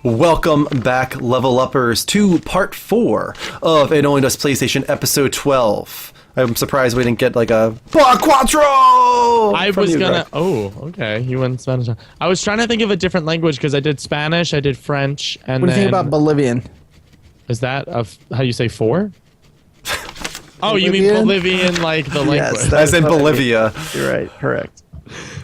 Welcome back, Level Uppers, to part 4 of It Only Does PlayStation episode 12. I'm surprised we didn't get like a Quattro! I was gonna. Oh, okay. You went Spanish. I was trying to think of a different language because I did Spanish, I did French, and What do you then. think about Bolivian? Is that how you say 4? Oh, you mean Bolivian, like the language? As in Bolivia. You're right. Correct.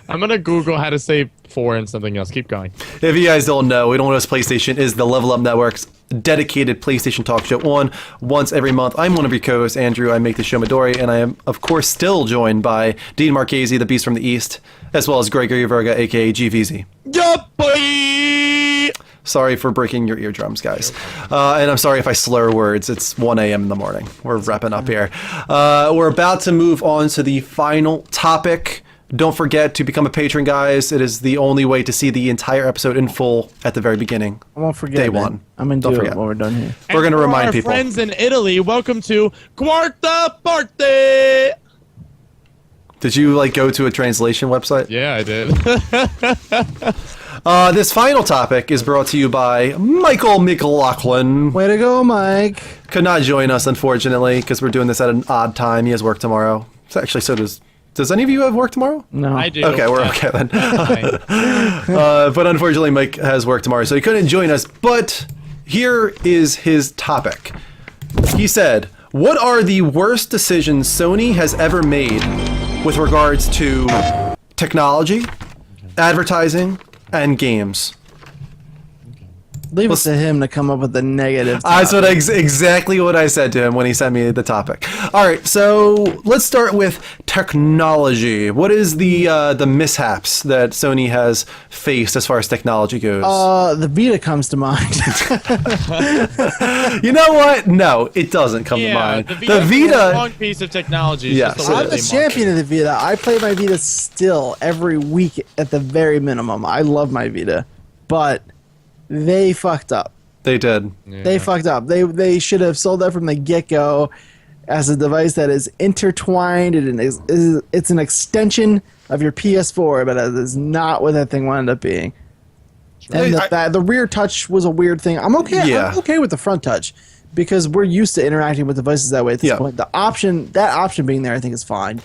I'm gonna Google how to say 4 and something else. Keep going. If you guys don't know, It Only Does PlayStation is the Level Up Network's dedicated PlayStation talk show on once every month. I'm one of your co-hosts, Andrew. I make the show Midori, and I am, of course, still joined by Dean Marchese, the Beast from the East, as well as Gregory Verga, aka GVZ. Yup, boy! Sorry for breaking your eardrums, guys. And I'm sorry if I slur words. It's 1 a.m. in the morning. We're wrapping up here. We're about to move on to the final topic. Don't forget to become a patron, guys. It is the only way to see the entire episode in full at the very beginning. I won't forget. Day man. one. I'm gonna Don't do forget. it when we're done here. We're going to remind our people. friends in Italy, welcome to Quarta Parte! Did you like go to a translation website? Yeah, I did. This final topic is brought to you by Michael McLaughlin. Way to go, Mike. Could not join us, unfortunately, because we're doing this at an odd time. He has work tomorrow. So actually, so does any of you have work tomorrow? No. I do. Okay, we're okay then. But unfortunately, Mike has work tomorrow, so he couldn't join us. But here is his topic. He said, what are the worst decisions Sony has ever made with regards to technology, advertising, and games? Leave it to him to come up with the negative. That's what exactly what I said to him when he sent me the topic. All right, so let's start with technology. What is the mishaps that Sony has faced as far as technology goes? The Vita comes to mind. You know what? No, it doesn't come to mind. The Vita is a long piece of technology. It's Yes, just a it I'm the is. champion of the Vita. I play my Vita still every week at the very minimum. I love my Vita, but they fucked up. They did. Yeah. They fucked up. They should have sold that from the get-go as a device that is intertwined and it's an extension of your PS4, but that is not what that thing wound up being. And the rear touch was a weird thing. I'm okay. Yeah. I'm okay with the front touch because we're used to interacting with devices that way at this point. That option being there, I think is fine.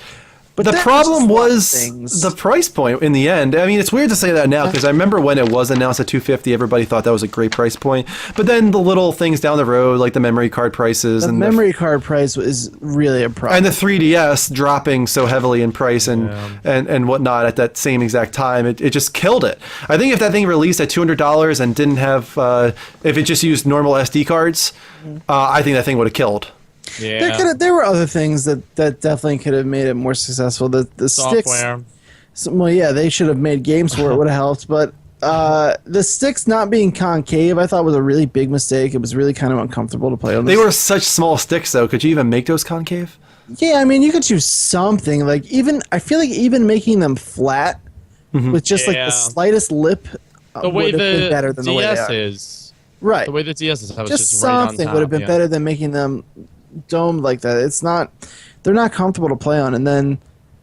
But The that problem just was things. the price point in the end. I mean, it's weird to say that now because I remember when it was announced at $250, everybody thought that was a great price point. But then the little things down the road, like the memory card prices The and memory card price is really a problem. and the 3DS dropping so heavily in price and whatnot at that same exact time, it just killed it. I think if that thing released at $200 and didn't have, if it just used normal SD cards, I think that thing would have killed. Yeah. There were other things that definitely could have made it more successful. The Software. sticks. Well, yeah, they should have made games for it. Would have helped, but the sticks not being concave, I thought was a really big mistake. It was really kind of uncomfortable to play on. They were such small sticks, though. Could you even make those concave? Yeah, I mean, you could choose something like I feel like even making them flat with just like the slightest lip The way would have been the better than the way they DS are. is. Right. The way the DS is, how it's Just just right on something top. would have been better than making them domed like that. It's not. They're not comfortable to play on, and then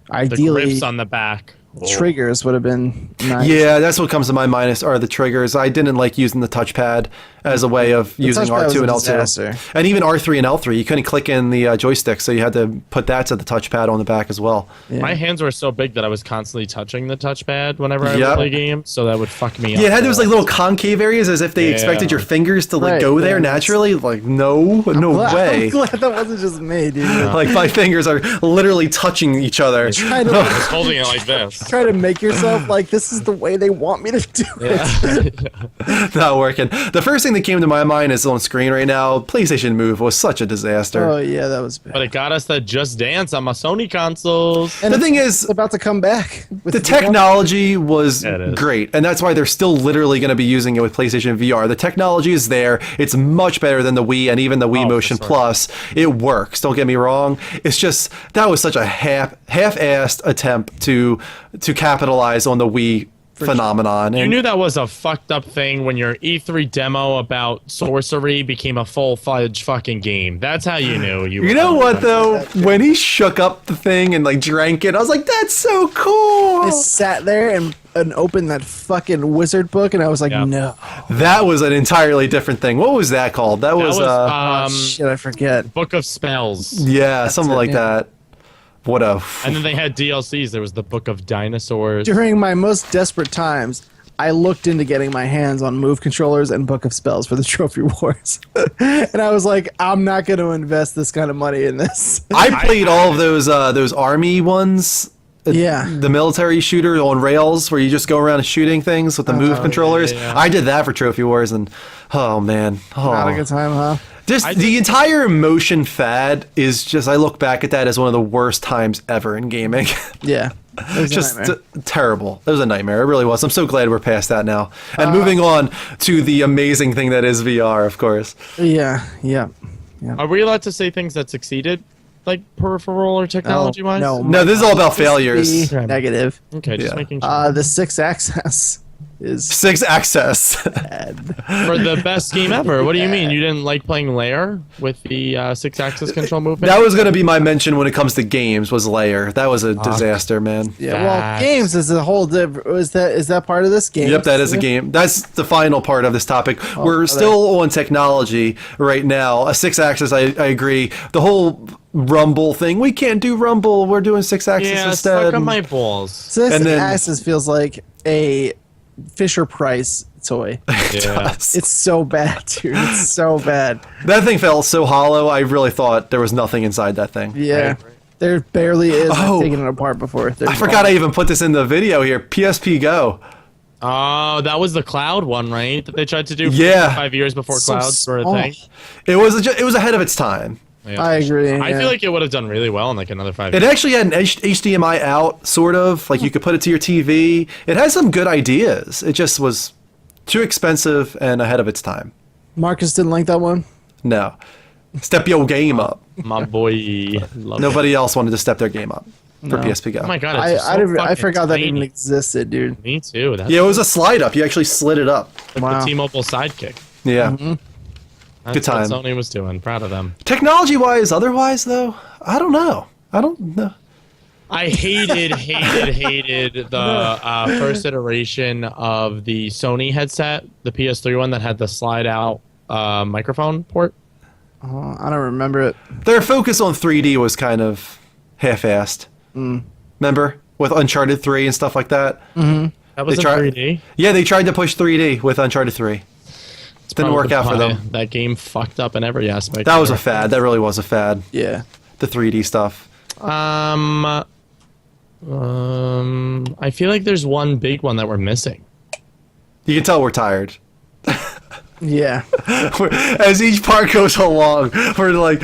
The ideally grips on the back. triggers would have been nice. Yeah, that's what comes to my mind are the triggers. I didn't like using the touchpad as a way of using touchpad was R2 a and L2. disaster. And even R3 and L3, you couldn't click in the joystick, so you had to put that to the touchpad on the back as well. Yeah. My hands were so big that I was constantly touching the touchpad whenever I would Yep. play games, so that would fuck me up. Yeah, it had those like little concave areas as if they expected your fingers to like Right, go there yeah, naturally. Like, no way. I'm glad that wasn't just me, dude. Like my fingers are literally touching each other. Try I to was holding it like this. try to make yourself like this is the way they want me to do it. Not working. The first thing that came to my mind is on screen right now. PlayStation Move was such a disaster. Oh yeah, that was bad. But it got us that Just Dance on my Sony consoles. And the thing it's is, about to come back. With the technology was Yeah, it is. great, and that's why they're still literally going to be using it with PlayStation VR. The technology is there. It's much better than the Wii and even the Wii for Motion sure. Plus. It works. Don't get me wrong. It's just that was such a half-assed attempt to capitalize on the Wii phenomenon. You And knew that was a fucked up thing when your E3 demo about sorcery became a full-fledged fucking game. That's how you knew. you know what though? When he shook up the thing and like drank it, I was like, "That's so cool." I sat there and opened that fucking wizard book, and I was like, Yep. no. That was an entirely different thing. What was that called? That was Shit, I forget. Book of Spells. yeah, something it, like yeah. that. What a And then they had DLCs. There was the Book of Dinosaurs. During my most desperate times, I looked into getting my hands on Move controllers and Book of Spells for the Trophy Wars. And I was like, I'm not going to invest this kind of money in this. I played all of those army ones. Yeah. The military shooter on rails where you just go around shooting things with the move controllers. yeah. I did that for Trophy Wars, and oh man, Not a good time, huh? just the entire motion fad is just. I look back at that as one of the worst times ever in gaming. Yeah. It was a Just nightmare. terrible. It was a nightmare. It really was. I'm so glad we're past that now. And moving on to the amazing thing that is VR, of course. Yeah. Are we allowed to say things that succeeded, like peripheral or technology-wise? No, this is all about failures. Be negative. Okay, just Yeah. making sure. The 6-axis is 6 access. bad. For the best game ever. What do you mean? You didn't like playing Lair with the 6-axis control movement? That was going to be my mention when it comes to games. Was Layer. That was a disaster, man. Yeah, well, Facts. games is a whole different. Is that part of this game? Yep, that is a game. That's the final part of this topic. We're okay. still on technology right now. A 6-axis, I agree. The whole Rumble thing. We can't do Rumble. We're doing 6-axis Yeah, instead. stuck on my balls. Six and then- axis feels like a Fisher Price toy. Yeah. It's so bad, dude. It's so bad. That thing felt so hollow. I really thought there was nothing inside that thing. Yeah. There barely is. Oh. I've taken it apart before. I forgot I even put this in the video here. PSP Go. Oh, that was the cloud one, right? That they tried to do Yeah. 5 years before So clouds were a small. thing. It was ahead of its time. Yeah. I agree. I yeah. feel like it would have done really well in like another 5 It years. actually had an HDMI out, sort of. Like you could put it to your TV. It had some good ideas. It just was too expensive and ahead of its time. Marcus didn't like that one. No. Step your game up. My boy. Love Nobody else wanted to step their game up for No. PSP Go. it. Oh my god, it's I just so I fucking forgot that tiny. even existed, dude. Me too. That's Yeah, it was a slide up. You actually slid it up. like Wow. the T-Mobile Sidekick. Yeah. That's Good time. what Sony was doing. Proud of them. Technology-wise, otherwise, though, I don't know. I don't know. I hated the first iteration of the Sony headset, the PS3 one that had the slide out microphone port. I don't remember it. Their focus on 3D was kind of half-assed. Remember? With Uncharted 3 and stuff like that? That was in tried- 3D. Yeah, they tried to push 3D with Uncharted 3. Didn't work out for Probably them. That game fucked up in every aspect. That was a fad. That really was a fad. Yeah. The 3D stuff. I feel like there's one big one that we're missing. You can tell we're tired. Yeah. As each part goes along, we're like,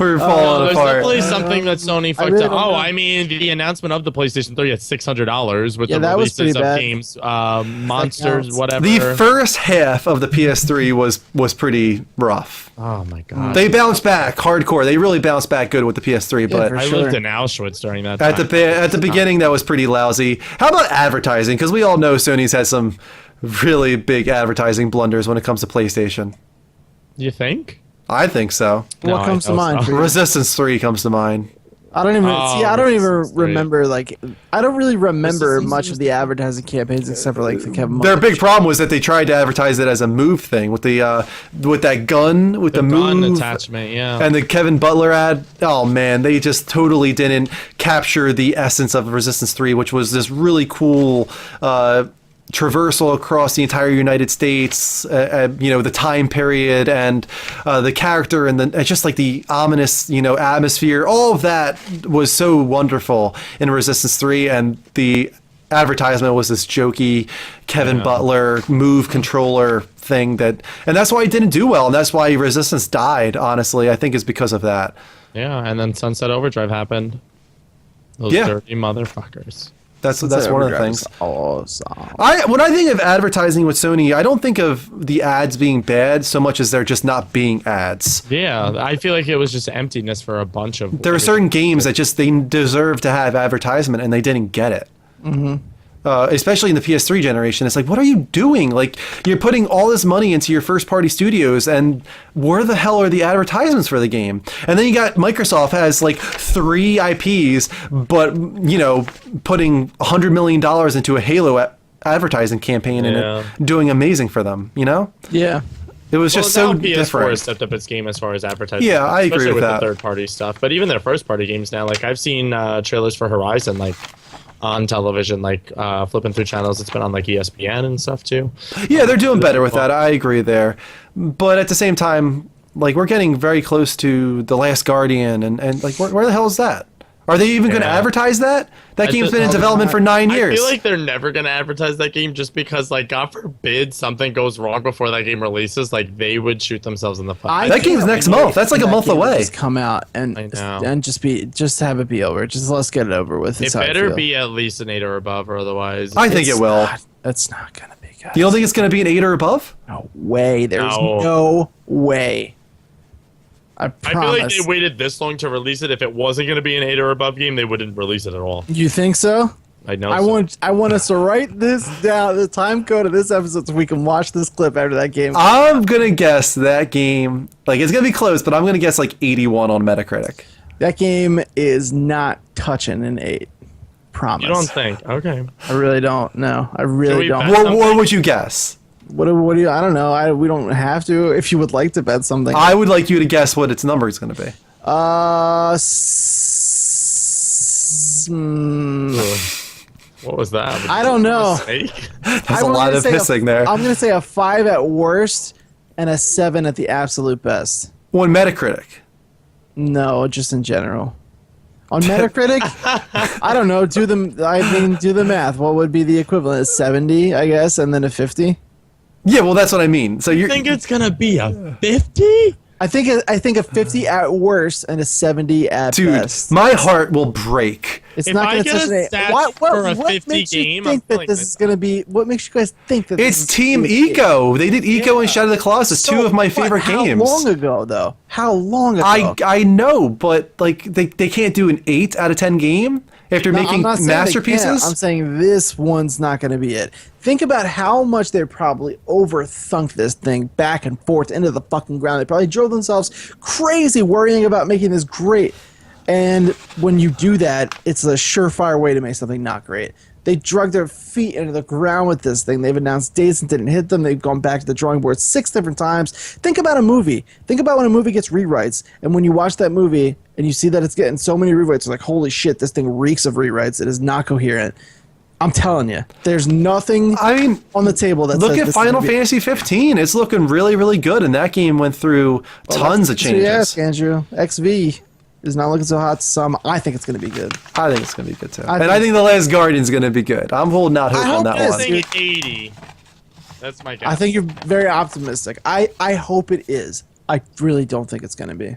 we're falling There's apart. definitely something that Sony fucked really up. don't Oh, know. I mean, the announcement of the PlayStation 3 at $600 with Yeah, the that was releases pretty of bad. games, monsters, counts. whatever. The first half of the PS3 was pretty rough. Oh my god! They bounced back hardcore. They really bounced back good with the PS3, but for I sure. lived in Auschwitz during that at time. the beginning that was pretty lousy. How about advertising? Because we all know Sony's had some really big advertising blunders when it comes to PlayStation. You think? I think so. No, What comes I to know mind? so. for you? Resistance 3 comes to mind. I don't even Oh, see. I don't even Resistance 3. remember. Like, I don't really remember Resistance much of the advertising campaigns except for like the Kevin. Their Mullen. big problem was that they tried to advertise it as a Move thing with the with that gun with the, Gun Move attachment, yeah. and the Kevin Butler ad. Oh man, they just totally didn't capture the essence of Resistance 3, which was this really cool traversal across the entire United States, the time period and the character and just like the ominous, atmosphere. All of that was so wonderful in Resistance 3, and the advertisement was this jokey Kevin Butler Move controller thing and that's why it didn't do well, and that's why Resistance died. Honestly, I think it's because of that. Yeah, and then Sunset Overdrive happened. Those Yeah. dirty motherfuckers. That's one of the Overdrive things. is awesome. When I think of advertising with Sony, I don't think of the ads being bad so much as they're just not being ads. Yeah, I feel like it was just emptiness for a bunch of. There are certain games that just they deserve to have advertisement and they didn't get it. Mm-hmm. Especially in the PS3 generation, it's like, what are you doing? Like, you're putting all this money into your first-party studios, and where the hell are the advertisements for the game? And then you got Microsoft has like 3 IPs, but putting $100 million into a Halo advertising campaign and it doing amazing for them. Yeah. It was just so PS4 different. has stepped up its game as far as advertising. Yeah, I agree especially with that. The third-party stuff, but even their first-party games now, like I've seen trailers for Horizon, like on television, like flipping through channels. It's been on like ESPN and stuff too. Yeah, they're doing better with that. I agree there. But at the same time, like, we're getting very close to The Last Guardian, and like, where the hell is that? Are they even going to advertise that? That game's been in development for 9 years. I feel like they're never going to advertise that game just because, like, God forbid something goes wrong before that game releases. Like, they would shoot themselves in the foot. That game's next month. That's like a month away. Just come out and just have it be over. Just let's get it over with. It better be at least an 8 or above, or otherwise. I think it will. That's not going to be good. You don't think it's going to be an 8 or above? No way. There's no way. I feel like they waited this long to release it. If it wasn't going to be an 8 or above game, they wouldn't release it at all. You think so? I know. I want us to write this down, the time code of this episode, so we can watch this clip after that game. I'm gonna guess that game, like, it's gonna be close, but I'm gonna guess like 81 on Metacritic. That game is not touching an 8. Promise. You don't think? Okay. I really don't. No, I really don't. What would you guess? What do you? I don't know. We don't have to. If you would like to bet something, I would like you to guess what its number is going to be. What was that? I don't know. There's a lot of hissing there. I'm going to say a 5 at worst and a 7 at the absolute best. On Metacritic? No, just in general. On Metacritic, I don't know. Do the math. What would be the equivalent? 70, I guess, and then a 50. Yeah, well, that's what I mean. So you think it's gonna be a 50? I think a 50 at worst and a 70 at best. Dude, my heart will break. It's not going to touch an 8. What makes you think that this is going to be? What makes you guys think that it's Team Eco? They did Eco and Shadow of the Colossus, 2 of my favorite games. How long ago, though? How long ago? I know, but like they can't do an 8 out of 10 game after making masterpieces. I'm saying this one's not going to be it. Think about how much they probably overthunk this thing back and forth into the fucking ground. They probably drove themselves crazy worrying about making this great. And when you do that, it's a surefire way to make something not great. They drug their feet into the ground with this thing. They've announced dates and didn't hit them. They've gone back to the drawing board 6 different times. Think about a movie. Think about when a movie gets rewrites. And when you watch that movie and you see that it's getting so many rewrites, you're like, holy shit, this thing reeks of rewrites. It is not coherent. I'm telling you, there's nothing on the table that look at Final Fantasy 15. It's looking really, really good, and that game went through tons of changes. Yes, Andrew. XV is not looking so hot to some. I think it's going to be good. I think it's going to be good, too. I think The Last Guardian is going to be good. I'm holding out hope on that one. I think it's 80. That's my guess. I think you're very optimistic. I hope it is. I really don't think it's going to be.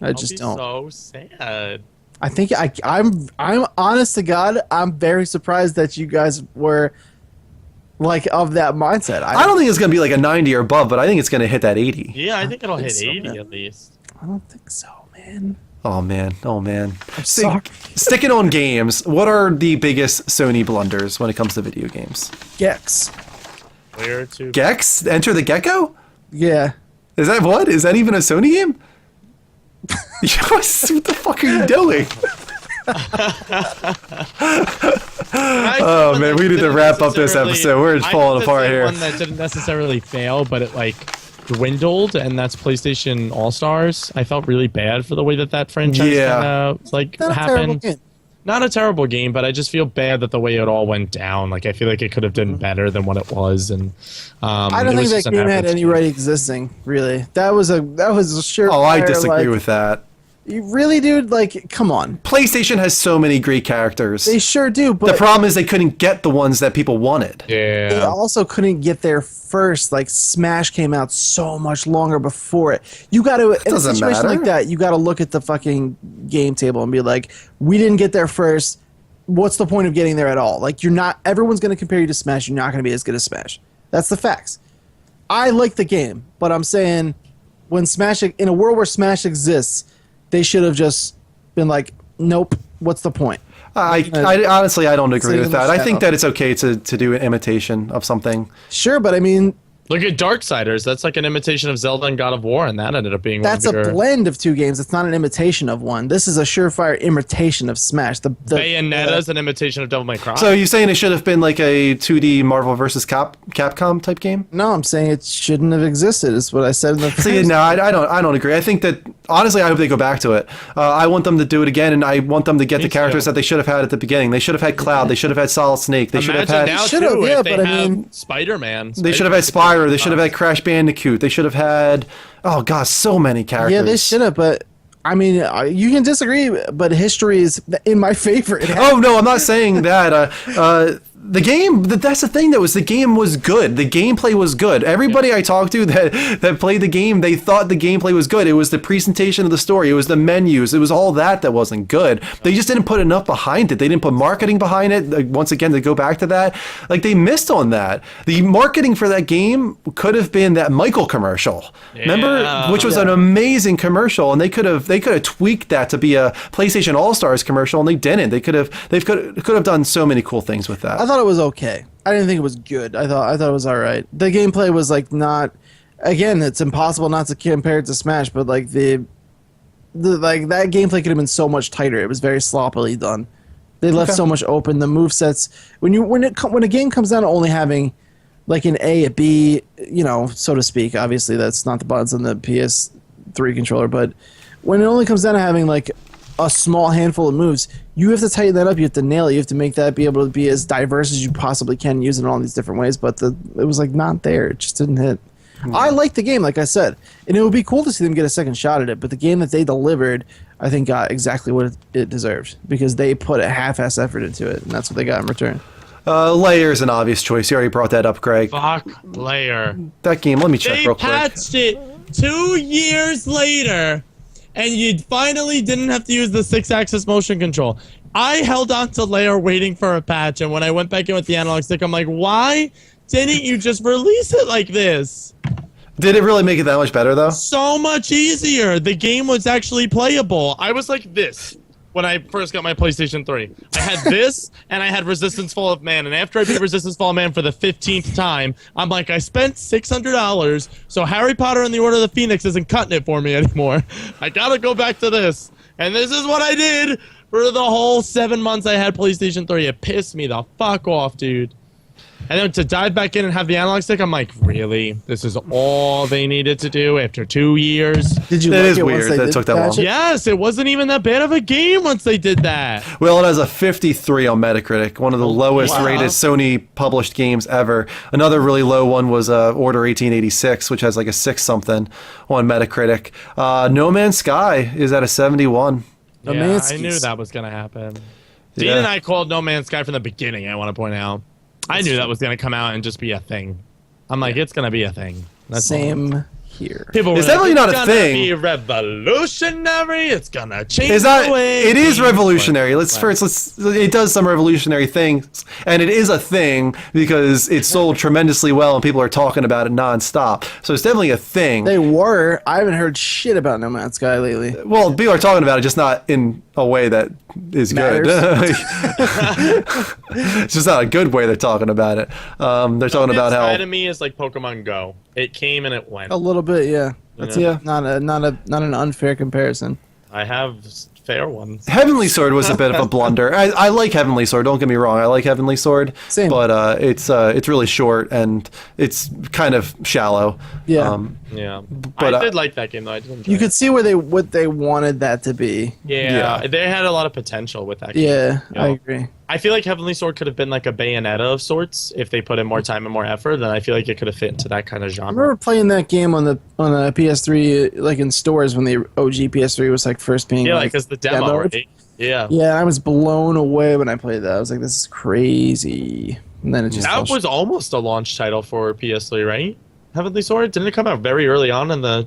I just don't. So sad. I think I'm honest to God, I'm very surprised that you guys were like of that mindset. I don't think it's going to be like a 90 or above, but I think it's going to hit that 80. Yeah, I think it'll hit 80 at least. I don't think so, man. Oh man. I'm sorry. Sticking on games, what are the biggest Sony blunders when it comes to video games? Gex. Where to? Gex? Enter the Gecko? Yeah. Is that what? Is that even a Sony game? What the fuck are you doing? Oh man, we need to wrap up this episode. We're just falling apart here. One that didn't necessarily fail, but it like dwindled, and that's PlayStation All Stars. I felt really bad for the way that franchise happened. Not a terrible game, but I just feel bad that the way it all went down. Like I feel like it could have done better than what it was, and I don't think that game had any right existing. Really, that was a sure. Oh, I disagree with that. You really, dude? Like, come on. PlayStation has so many great characters. They sure do, but the problem is they couldn't get the ones that people wanted. Yeah. They also couldn't get there first. Like, Smash came out so much longer before it. You got to, in a situation like that, you got to look at the fucking game table and be like, we didn't get there first. what's the point of getting there at all? Like, you're not. Everyone's going to compare you to Smash. You're not going to be as good as Smash. That's the facts. I like the game, but I'm saying when Smash, in a world where Smash exists, they should have just been like, nope. What's the point? I honestly, I don't agree with that. I think that it's okay to do an imitation of something. Sure, but I mean, look at Darksiders. That's like an imitation of Zelda and God of War, and that ended up being that's a blend of two games. It's not an imitation of one. This is a surefire imitation of Smash. The Bayonetta's an imitation of Devil May Cry. So you're saying it should have been like a 2D Marvel versus Capcom type game? No, I'm saying it shouldn't have existed. Is what I said in the. See, no, I don't agree. I think that honestly, I hope they go back to it. I want them to do it again, and I want them to get the characters that they should have had at the beginning. They should have had Cloud. They should have had Solid Snake. They should have had. Now should have, too, yeah, if they but I have mean, Spider-Man. They should have had Spyro. They should have had Crash Bandicoot. They should have had. Oh God, so many characters. yeah, they should have, but. I mean, you can disagree, but history is in my favor. Oh no, I'm not saying that. The game, that's the thing, the game was good. The gameplay was good. Everybody I talked to that played the game, they thought the gameplay was good. It was the presentation of the story. It was the menus. It was all that wasn't good. They just didn't put enough behind it. They didn't put marketing behind it. Like, once again, to go back to that, like they missed on that. The marketing for that game could have been that Michael commercial. Remember? Which was an amazing commercial, and they could have tweaked that to be a PlayStation All-Stars commercial, and they didn't. They could have done so many cool things with that. I thought it was okay. I didn't think it was good. I thought it was all right. The gameplay was like not. Again, it's impossible not to compare it to Smash, but like the like that gameplay could have been so much tighter. It was very sloppily done. They left so much open. The movesets when a game comes down to only having like an A, a B, so to speak. Obviously, that's not the buttons on the PS3 controller, but when it only comes down to having like a small handful of moves, you have to tighten that up. You have to nail it. You have to make that be able to be as diverse as you possibly can, use it in all these different ways. But it was like not there. It just didn't hit. I like the game, like I said, and it would be cool to see them get a second shot at it. But the game that they delivered, I think, got exactly what it deserved because they put a half-ass effort into it, and that's what they got in return. Layer is an obvious choice. You already brought that up, Greg. Fuck Layer. That game, let me check real quick. They patched it 2 years later. And you finally didn't have to use the 6-axis motion control. I held on to Layer waiting for a patch, and when I went back in with the analog stick, I'm like, why didn't you just release it like this? Did it really make it that much better, though? So much easier. The game was actually playable. I was like this when I first got my PlayStation 3. I had this, and I had Resistance Fall of Man. And after I beat Resistance Fall of Man for the 15th time, I'm like, I spent $600, so Harry Potter and the Order of the Phoenix isn't cutting it for me anymore. I gotta go back to this. And this is what I did for the whole 7 months I had PlayStation 3. It pissed me the fuck off, dude. And then to dive back in and have the analog stick, I'm like, really? This is all they needed to do after 2 years? Did you? It like is it weird that it took that long. Yes, it wasn't even that bad of a game once they did that. Well, it has a 53 on Metacritic, one of the lowest rated Sony published games ever. Another really low one was Order 1886, which has like a 6 something on Metacritic. No Man's Sky is at a 71. Yeah, I knew that was going to happen. Dean and I called No Man's Sky from the beginning, I want to point out. I knew that was going to come out and just be a thing. I'm like, it's going to be a thing. That's Same here. People it's definitely not a thing. It's going to be revolutionary. It's going to change the way. It is revolutionary. It does some revolutionary things, and it is a thing because it sold tremendously well and people are talking about it nonstop. So it's definitely a thing. They were. I haven't heard shit about No Man's Sky lately. Well, people are talking about it, just not in a way that is good. It's just not a good way they're talking about it. They're talking about how. Sky to me is like Pokemon Go. It came and it went. A little bit, yeah. That's not an unfair comparison. I have fair ones. Heavenly Sword was a bit of a blunder. I like Heavenly Sword. Don't get me wrong. I like Heavenly Sword. Same. But it's really short and it's kind of shallow. Yeah. Yeah. But I did like that game though. I did enjoy you it. could see what they wanted that to be. Yeah, they had a lot of potential with that game. Yeah, You know? I agree. I feel like Heavenly Sword could have been like a Bayonetta of sorts if they put in more time and more effort. Then I feel like it could have fit into that kind of I genre. remember playing that game on a PS3 like in stores when the OG PS3 was like first being Yeah, like as the demo, demoed. right? Yeah. Yeah, I was blown away when I played that. I was like, this is crazy. And then it just That was almost a launch title for PS3, right? Heavenly Sword? Didn't it come out very early on in the...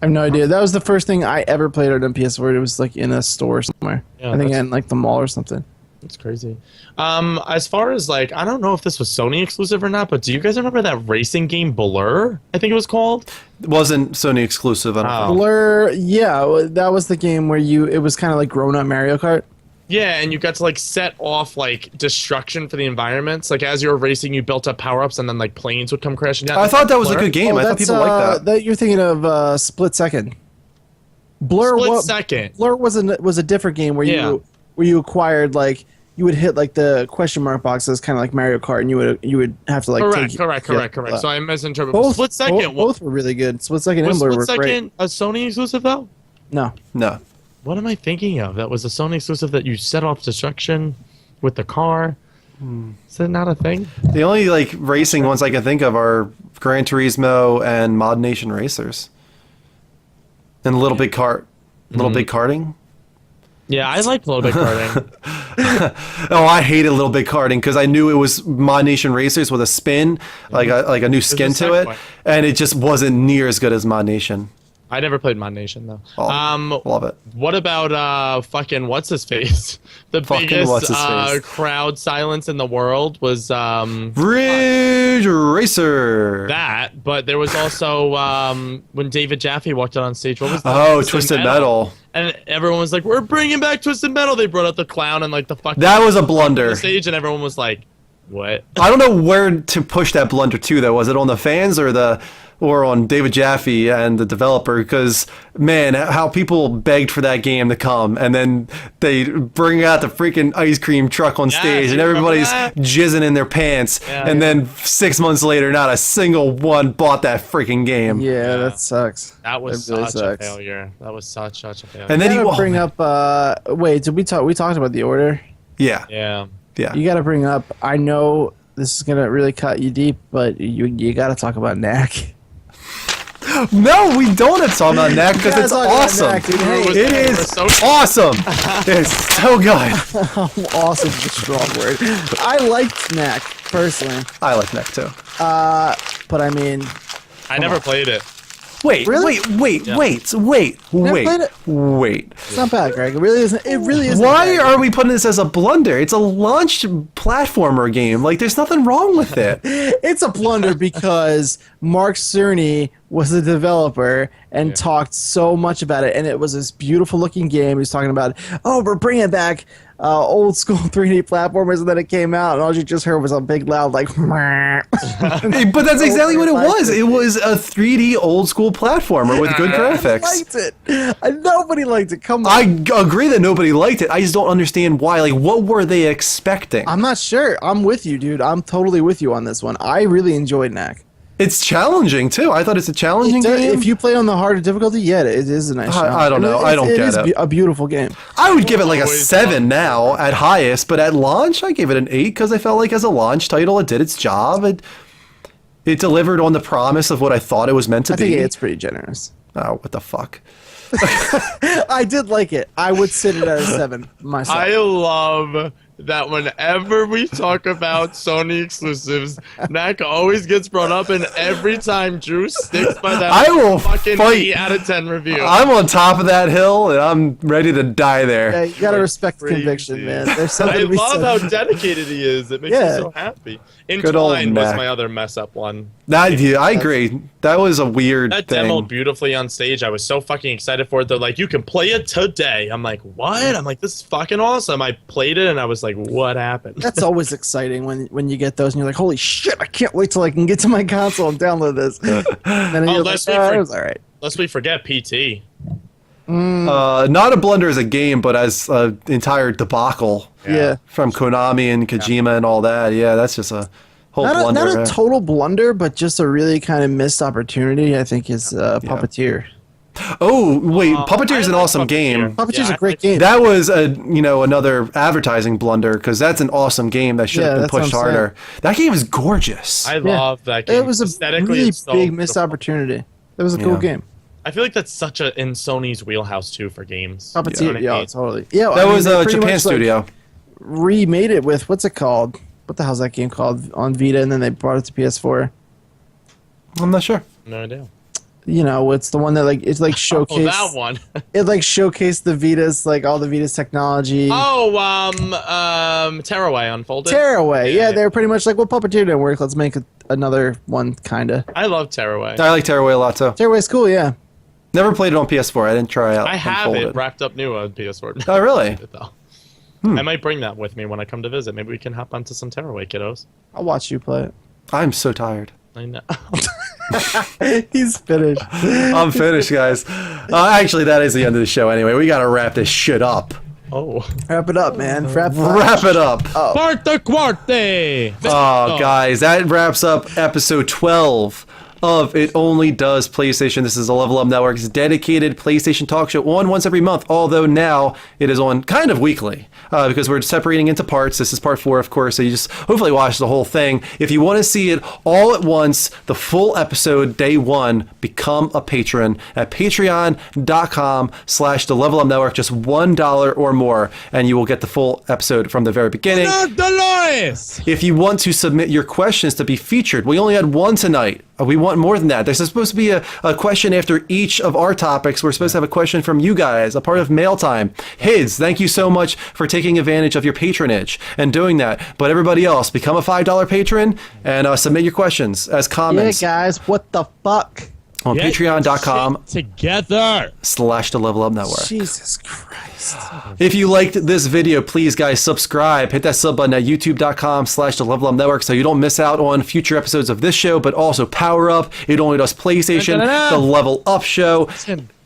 I have no idea. That was the first thing I ever played on PS4. It was like in a store somewhere. Yeah, I think in like the mall or something. It's crazy. As far as like, I don't know if this was Sony exclusive or not, but do you guys remember that racing game Blur? I think it was called. It wasn't Sony exclusive. I don't Oh. think. Blur, yeah, that was the game where it was kind of like grown-up Mario Kart. Yeah, and you got to like set off like destruction for the environments. Like as you were racing, you built up power-ups, and then like planes would come crashing down. I thought that was a Blur? good game. I thought people liked that. You're thinking of Split Second. Split Second. Blur was a different game where you acquired like you would hit like the question mark boxes, kind of like Mario Kart, and you would have to like Correct. So I misinterpreted. Split Second. Both were really good. Split Second and Blur were Split great. Second a Sony exclusive though? No. What am I thinking of? That was a Sony exclusive that you set off destruction with the car. Is that not a thing? The only like racing ones I can think of are Gran Turismo and Mod Nation Racers. And Little Big Kart. Little Big Karting? Yeah, I liked Little Big Karting. Oh, I hated Little Big Karting because I knew it was Mod Nation Racers with a spin, like a new skin to it, and it just wasn't near as good as Mod Nation. I never played Mod Nation though. Oh, love it. What about fucking what's his face? The Fucking biggest what's-his-face. crowd silence in the world was Ridge Racer. that, but there was also when David Jaffe walked out on stage. What was that? Oh, Twisted Metal. And everyone was like, "We're bringing back Twisted Metal." They brought out the clown and like the fucking That was a blunder. stage, and everyone was like, "What?" I don't know where to push that blunder to though. Was it on the fans or on David Jaffe and the developer? Because man, how people begged for that game to come, and then they bring out the freaking ice cream truck on stage, do and you remember everybody's that? jizzing in their pants, and then 6 months later, not a single one bought that freaking game. Yeah, that sucks. That was That really such a sucks. failure. That was such a failure. And then You he gotta bring up. Wait, did we talk? We talked about the order. yeah. yeah. You got to bring up. I know this is gonna really cut you deep, but you got to talk about Knack. No, we don't have to talk about that because gotta it's talk about awesome. Knack, dude. Hey, It It is was so- awesome. It's so good. Awesome is a strong word. I liked Knack personally, I like Neck too. but I mean, I never played it. Wait, Really? wait. played it? Wait. it's not bad, Greg. It really isn't. It really isn't. Why bad. are we putting this as a blunder? It's a launched platformer game. Like, there's nothing wrong with it. It's a blunder because Mark Cerny was the developer and talked so much about it, and it was this beautiful looking game. He was talking about, oh, we're bringing back old school 3D platformers, and then it came out, and all you just heard was a big loud like. But that's exactly what it was. It was a 3D old school platformer with good graphics. Liked it. Nobody liked it. Come on. I agree that nobody liked it. I just don't understand why. Like, what were they expecting? I'm not sure. I'm with you, dude. I'm totally with you on this one. I really enjoyed Knack. It's challenging too. I thought it's a challenging game. If you play on the harder difficulty, yeah, it is a nice. I don't know. I don't get is it. A beautiful game. I would give it like a Always 7 now at highest, but at launch I gave it an 8 because I felt like as a launch title it did its job. It delivered on the promise of what I thought it was meant to I think be. it's pretty generous. Oh, what the fuck? I did like it. I would sit it at a 7 myself. I love that whenever we talk about Sony exclusives, Knack always gets brought up, and every time Drew sticks by that I will fucking fight. 8 out of 10 review. I'm on top of that hill and I'm ready to die there. Yeah, you gotta respect Crazy. conviction, man. There's something I to be love said. how dedicated he is. It makes Yeah. me so happy. Good old Entwined was Knack. my other mess up one. I agree. That was a weird That thing. demoed beautifully on stage. I was so fucking excited for it. They're like, you can play it today. I'm like, what? I'm like, this is fucking awesome. I played it and I was like, what happened? That's always exciting when you get those and you're like, holy shit! I can't wait till I can get to my console and download this. And then you're like, lest we it was all right. Lest we forget PT. Not a blunder as a game, but as an entire debacle Yeah. from Konami and Kojima and all that. Yeah, that's just a whole blunder. Not a right? total blunder, but just a really kind of missed opportunity. I think is Puppeteer. Oh, wait, Puppeteer is I an like awesome Puppeteer. game. Puppeteer's Yeah, a great I- game. That was another advertising blunder because that's an awesome game that should Yeah, have been that's what pushed I'm saying. harder. That game is gorgeous. I love that game. It was a Aesthetically, really it's so big missed beautiful. opportunity. It was a cool Yeah. game. I feel like that's such a in Sony's wheelhouse too for games. Puppeteer, You know what I yeah, mean? totally. Yeah, that was they a pretty Japan much, like, studio. remade it with what's it called? What the hell's that game called on Vita? And then they brought it to PS4. I'm not sure. No idea. You know, it's the one that like it's like showcased. Oh, that one. It like showcased the Vita's, like all the Vita's technology. Oh, Tearaway Unfolded. Tearaway, yeah, they're pretty much like, well, Puppeteer didn't work. Let's make another one, kinda. I love Tearaway. I like Tearaway a lot too. Tearaway's cool, yeah. Never played it on PS4. I didn't try out. I have Unfolded. it wrapped up new on PS4. Oh, really? I might bring that with me when I come to visit. Maybe we can hop onto some Tearaway, kiddos. I'll watch you play it. I'm so tired. I know. He's finished. I'm finished, guys. Actually, that is the end of the show anyway. We gotta wrap this shit up. Oh. Wrap it up, man. Wrap it up. Quarta Quarte! Oh, guys, that wraps up episode 12 of It Only Does PlayStation. This is the Level Up Network's dedicated PlayStation talk show on once every month, although now it is on kind of weekly because we're separating into parts. This is part 4, of course, so you just hopefully watch the whole thing. If you want to see it all at once, the full episode, day 1, become a patron at patreon.com/the Level Up Network, just $1 or more, and you will get the full episode from the very beginning. Dolores! If you want to submit your questions to be featured, we only had one tonight. We want more than that. There's supposed to be a question after each of our topics. We're supposed to have a question from you guys, a part of Mail Time. Hids, thank you so much for taking advantage of your patronage and doing that. But everybody else, become a $5 patron and submit your questions as comments. Yeah, guys, what the fuck? On patreon.com /the Level Up Network. Jesus Christ. If you liked this video, please, guys, subscribe. Hit that sub button at youtube.com/the Level Up Network so you don't miss out on future episodes of this show, but also Power Up, It Only Does PlayStation, the Level Up Show.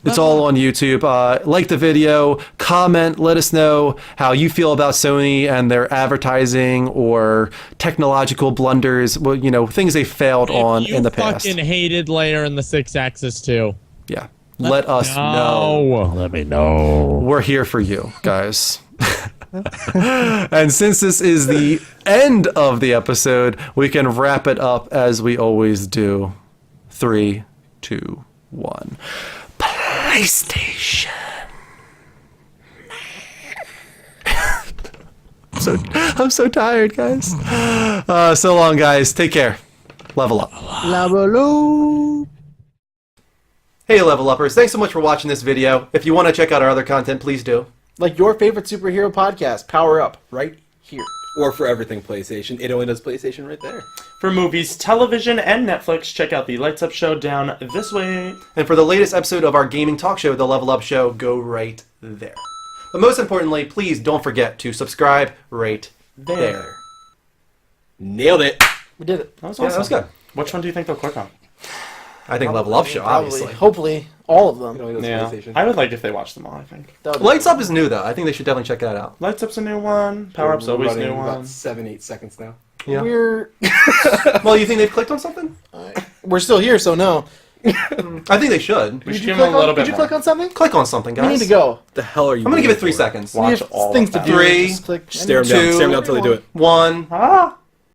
It's all on YouTube. Like the video, comment, let us know how you feel about Sony and their advertising or technological blunders, well, you know, things they failed on in the past. You fucking hated Layer in the 6-axis too. Yeah. Let us know. Let me know. We're here for you, guys. And since this is the end of the episode, we can wrap it up as we always do. 3, 2, 1. PlayStation. I'm so tired, guys. So long, guys. Take care. Level up. Level up. Hey, Level Uppers. Thanks so much for watching this video. If you want to check out our other content, please do. Like your favorite superhero podcast, Power Up, right here. Or for everything PlayStation, It Only Does PlayStation right there. For movies, television, and Netflix, check out the Lights Up show down this way. And for the latest episode of our gaming talk show, The Level Up Show, go right there. But most importantly, please don't forget to subscribe right there. Nailed it. We did it. That was Yeah, awesome. that was good. Which one do you think they'll click on? I think Level Up Show, Probably, obviously. hopefully, all of It them. Only Does Yeah. PlayStation. I would like if they watched them all, I think. That would be Lights cool. Up is new, though. I think they should definitely check that out. Lights Up's a new one. Power Up's always a Running new about one. 7-8 seconds now. Yeah. We're Well, you think they've clicked on something? we're still here, so no. I think they should. We should Did you give them a click little on? bit Did you more. click on something? Click on something, guys. We need to go. The hell are you? I'm going to give it waiting 3 for? seconds. Watch We have all things of to them. do. Three, Just click. Stare them down. Two. Stare them down until they do it. 1. Ah!